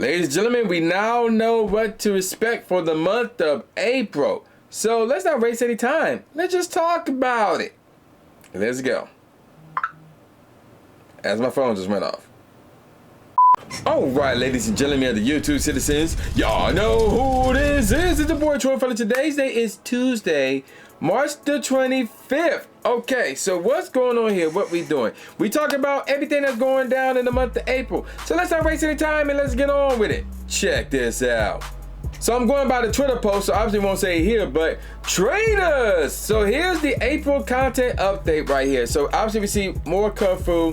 Ladies and gentlemen, we now know what to expect for the month of April. So let's not waste any time. Let's just talk about it. Let's go. As my phone just went off. Alright, ladies and gentlemen of the YouTube citizens, y'all know who this is. It's the boy Troy Fella. Today's day is Tuesday, March the 25th. Okay, so what's going on here? What we doing? We talk about everything that's going down in the month of April. So let's not waste any time and let's get on with it. Check this out. So I'm going by the Twitter post, so obviously won't say it here, but traders. So here's the April content update right here. So obviously we see more Kung Fu,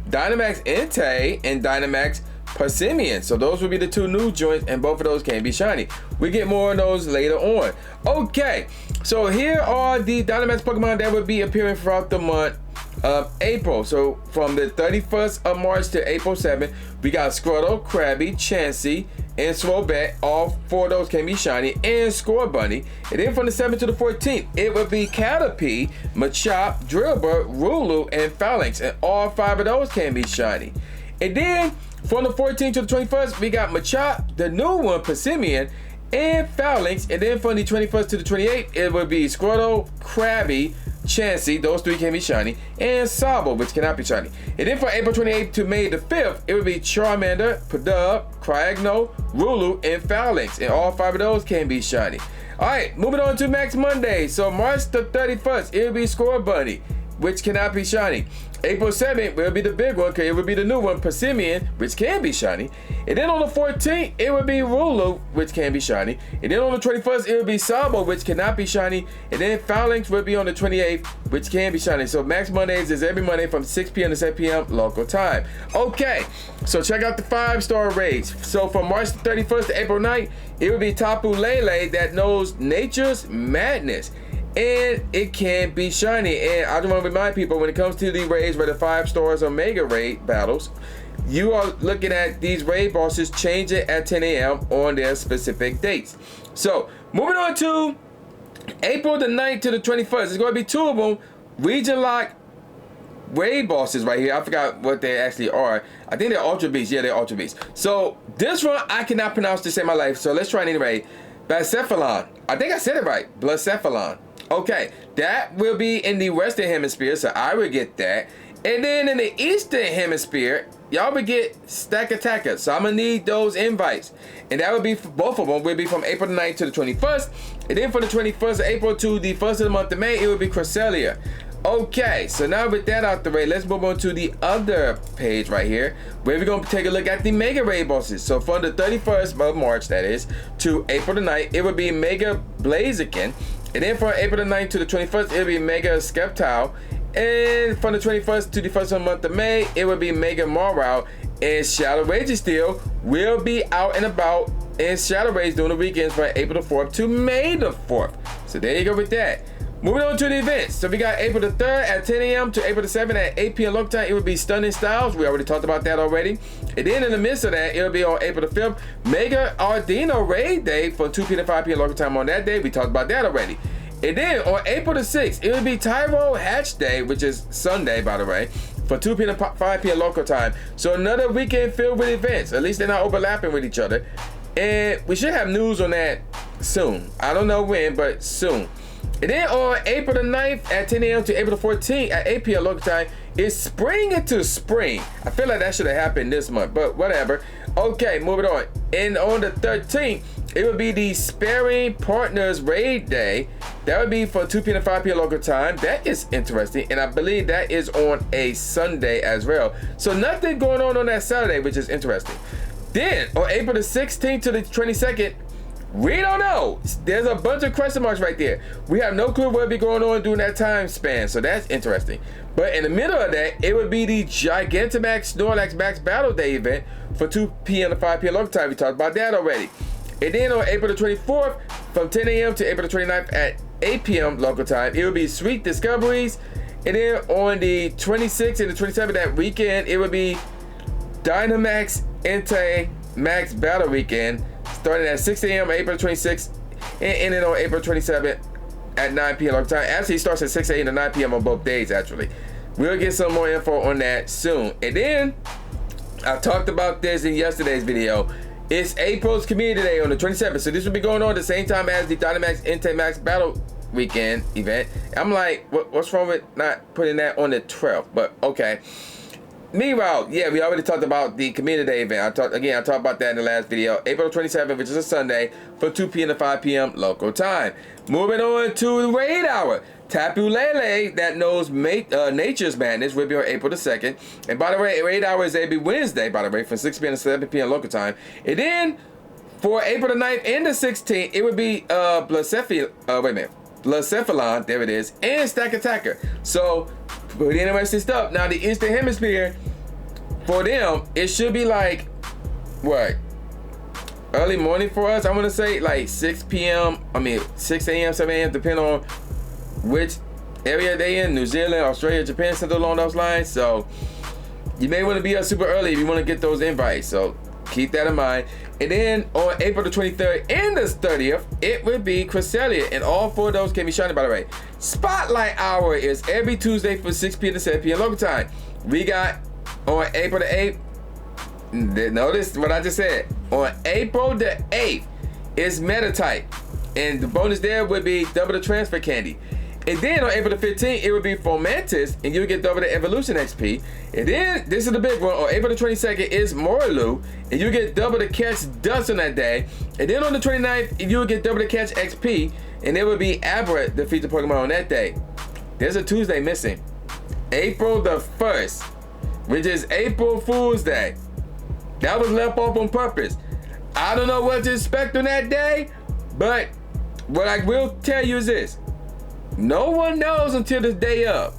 Dynamax Entei, and Dynamax Passimian. So those will be the two new joints, and both of those can be shiny. We get more of those later on. Okay, so here are the Dynamax Pokemon that will be appearing throughout the month of April. So from the 31st of March to April 7th, we got Squirtle, Krabby, Chansey, and Swobet. All four of those can be shiny, and Score Bunny. And then from the 7th to the 14th, it will be Caterpie, Machop, Drillbur, Rulu, and Phalanx, and all five of those can be shiny. And then from the 14th to the 21st, we got Machop, the new one, Passimian, and Phalanx. And then from the 21st to the 28th, it will be Squirtle, Krabby, Chansey, those three can be shiny, and Sabo, which cannot be shiny. And then from April 28th to May the 5th, it will be Charmander, Pidove, Cryogno, Rulu, and Phalanx, and all five of those can be shiny. Alright, moving on to Max Monday. So March the 31st, it will be Score Bunny, which cannot be shiny. April 7th will be the big one, because it will be the new one, Passimian, which can be shiny. And then on the 14th, it will be Rulu, which can be shiny. And then on the 21st, it will be Sabo, which cannot be shiny. And then Phalanx will be on the 28th, which can be shiny. So Max Mondays is every Monday from 6 p.m. to 7 p.m. local time. Okay, so check out the 5-star raids. So from March the 31st to April 9th, it will be Tapu Lele that knows Nature's Madness, and it can be shiny. And I just want to remind people, when it comes to the raids where the 5 stars or mega raid battles, you are looking at these raid bosses changing at 10 a.m. on their specific dates. So moving on to April the 9th to the 21st, there's going to be 2 of them region lock raid bosses right here. I forgot what they actually are. I think they're Ultra Beasts. Yeah, they're Ultra Beasts. So this one I cannot pronounce to save my life, so let's try it anyway. Blacephalon. I think I said it right. Blacephalon. Okay, that will be in the Western Hemisphere, so I will get that. And then in the Eastern Hemisphere, y'all will get Stack Attacker, so I'm gonna need those invites. And that will be for both of them, will be from April the 9th to the 21st. And then from the 21st of April to the 1st of the month of May, it will be Cresselia. Okay, so now with that out the way, let's move on to the other page right here, where we're going to take a look at the Mega Raid bosses. So from the 31st of March, that is, to April the 9th, it will be Mega Blaziken. And then from April the 9th to the 21st, it will be Mega Skeptile. And from the 21st to the 1st of the month of May, it will be Mega Marau. And Shadow Registeel will be out and about in Shadow Raids during the weekends from April the 4th to May the 4th. So there you go with that. Moving on to the events. So we got April the 3rd at 10 a.m. to April the 7th at 8 p.m. local time. It will be Stunning Styles. We already talked about that already. And then in the midst of that, it will be on April the 5th, Mega Ardino Raid Day from 2 p.m. to 5 p.m. local time on that day. We talked about that already. And then on April the 6th, it will be Tyro Hatch Day, which is Sunday, by the way, from 2 p.m. to 5 p.m. local time. So another weekend filled with events. At least they're not overlapping with each other. And we should have news on that soon. I don't know when, but soon. And then on April the 9th at 10 a.m. to April the 14th at 8 p.m. local time, it's Spring into Spring. I feel like that should have happened this month, but whatever. Okay, moving on. And on the 13th, it will be the Sparring Partners Raid Day. That would be from 2 p.m. to 5 p.m. local time. That is interesting, and I believe that is on a Sunday as well. So nothing going on that Saturday, which is interesting. Then on April the 16th to the 22nd, we don't know. There's a bunch of question marks right there. We have no clue what will be going on during that time span, so that's interesting. But in the middle of that, it would be the Gigantamax Snorlax Max Battle Day event for 2 p.m. to 5 p.m. local time. We talked about that already. And then on April the 24th, from 10 a.m. to April the 29th at 8 p.m. local time, it will be Sweet Discoveries. And then on the 26th and the 27th that weekend, it will be Dynamax Entei Max Battle Weekend, starting at 6 a.m. April 26th and ending on April 27th at 9 p.m. local time. Actually, it starts at 6 a.m. to 9 p.m. on both days, actually. We'll get some more info on that soon. And then, I talked about this in yesterday's video. It's April's Community Day on the 27th. So this will be going on at the same time as the Dynamax Entei Max Battle Weekend event. I'm like, what's wrong with not putting that on the 12th? But okay. Meanwhile, yeah, we already talked about the Community Day event. I talked about that in the last video. April 27th, which is a Sunday, from 2 p.m. to 5 p.m. local time. Moving on to the Raid Hour. Tapu Lele, that knows Nature's Madness, will be on April the 2nd. And by the way, Raid Hour is every Wednesday, by the way, from 6 p.m. to 7 p.m. local time. And then, for April the 9th and the 16th, it would be Blacephalon, there it is, and Stack Attacker. So, pretty interesting stuff. Now, the Eastern Hemisphere, for them, it should be like, what? Early morning for us? I want to say like 6 p.m. 6 a.m., 7 a.m., depending on which area they in. New Zealand, Australia, Japan, something along those lines. So, you may want to be up super early if you want to get those invites. So, keep that in mind. And then on April the 23rd and the 30th, it will be Cresselia. And all 4 of those can be shiny, by the way. Spotlight Hour is every Tuesday from 6 p.m. to 7 p.m. local time. We got on April the 8th, notice what I just said. On April the 8th is Meta type. And the bonus there would be double the transfer candy. And then on April the 15th, it would be Fomantis, and you'll get double the Evolution XP. And then, this is the big one, on April the 22nd is Morlu, and you get double the Catch Dust on that day. And then on the 29th, you'll get double the Catch XP, and it would be Abra, the featured Pokemon on that day. There's a Tuesday missing. April the 1st, which is April Fool's Day. That was left off on purpose. I don't know what to expect on that day, but what I will tell you is this. No one knows until the day of.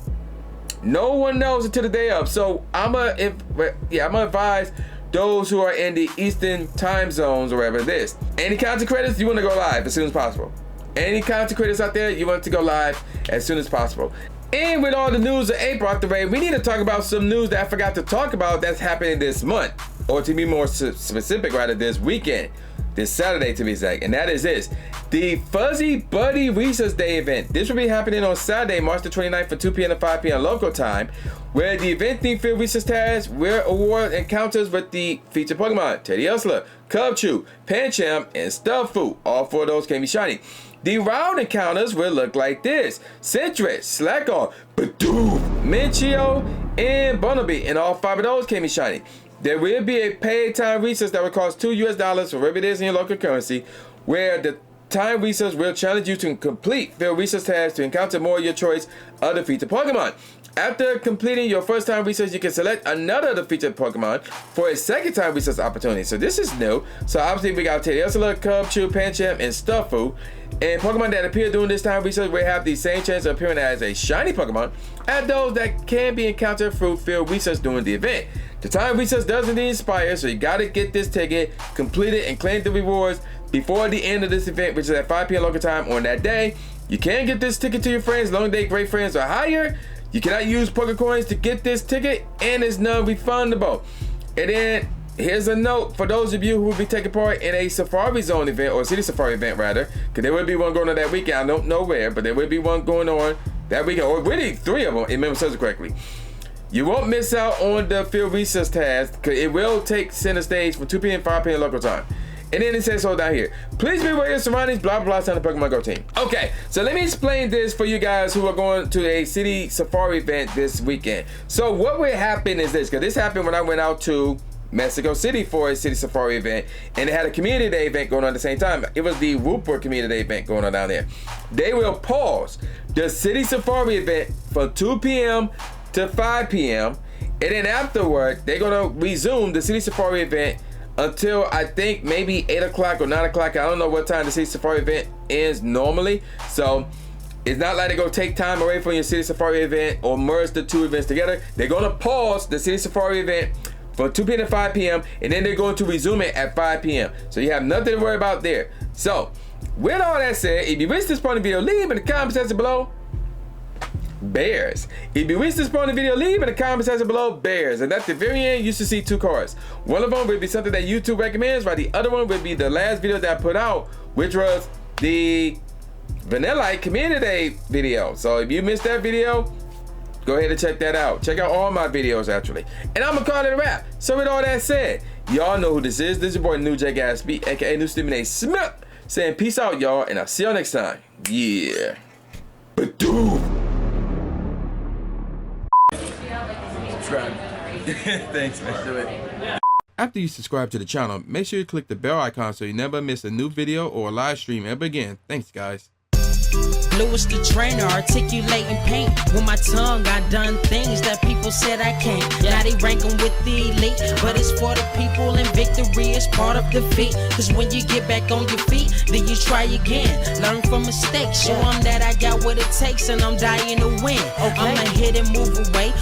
No one knows until the day of. So I'm gonna advise those who are in the Eastern time zones or wherever it is. Any content creators, you want to go live as soon as possible. Any content creators out there, you want to go live as soon as possible. And with all the news of April out the way, we need to talk about some news that I forgot to talk about that's happening this month. Or to be more specific, rather, this weekend. This Saturday to be exact, and that is this. The Fuzzy Buddy Research Day event. This will be happening on Saturday, March the 29th from 2 p.m. to 5 p.m. local time, where the event theme field research tasks will award encounters with the featured Pokemon, Teddiursa, Cubchoo, Pancham, and Stufful. All 4 of those can be shiny. The round encounters will look like this. Sentret, Slackor, Bidoof, Minchio, and Bunnelby, and all 5 of those can be shiny. There will be a paid time research that will cost $2 for whatever it is in your local currency, where the time research will challenge you to complete field research tasks to encounter more of your choice of the featured Pokemon. After completing your first time research, you can select another of the featured Pokemon for a second time research opportunity. So this is new. So obviously we got Teddiursa, Cubchoo, Pancham, and Stufful. And Pokemon that appear during this time research will have the same chance of appearing as a shiny Pokemon as those that can be encountered through field research during the event. The time research does indeed expire, so you gotta get this ticket, complete it, and claim the rewards before the end of this event, which is at 5 p.m. local time on that day. You can get this ticket to your friends, as long as they great friends or higher. You cannot use Pokecoins to get this ticket, and it's non-refundable. And then, here's a note for those of you who will be taking part in a Safari Zone event, or City Safari event rather, because there will be one going on that weekend. I don't know where, but there will be one going on that weekend, or really 3 of them, if I remember says it correctly. You won't miss out on the field research task, because it will take center stage from 2 p.m. 5 p.m. local time. And then it says so down here. Please be aware of your surroundings, blah, blah, blah, the Pokemon Go team. Okay, so let me explain this for you guys who are going to a City Safari event this weekend. So what will happen is this, because this happened when I went out to Mexico City for a City Safari event, and they had a Community Day event going on at the same time. It was the Wooper Community Day event going on down there. They will pause the City Safari event from 2 p.m. to 5 p.m. and then afterward, they're gonna resume the City Safari event until I think maybe 8 o'clock or 9 o'clock. I don't know what time the City Safari event ends normally. So it's not like they're gonna take time away from your City Safari event or merge the 2 events together. They're gonna pause the City Safari event from 2 p.m. to 5 p.m. and then they're going to resume it at 5 p.m. So you have nothing to worry about there. So with all that said, if you wish this part of the video, leave in the comment section below bears. If you wish this part of the video, leave in the comment section below bears. And at the very end, you should see 2 cards. One of them will be something that YouTube recommends, while the other one will be the last video that I put out, which was the Vanillite Community Day video. So if you missed that video, Go ahead and check that out. Check out all my videos, actually. And I'm gonna call it a wrap. So with all that said, y'all know who this is. This is your boy New J Gatsby, aka New Stephen A. Smith, saying peace out, y'all, and I'll see y'all next time. Yeah. Badoo. Subscribe. Thanks, man. Do it. After you subscribe to the channel, make sure you click the bell icon so you never miss a new video or a live stream ever again. Thanks, guys. Lewis the trainer, articulating paint. With my tongue, I done things that people said I can't. Now they rank 'em with the elite, but it's for the people, and victory is part of defeat. Cause when you get back on your feet, then you try again. Learn from mistakes, show 'em that I got what it takes, and I'm dying to win. I'ma hit and move away.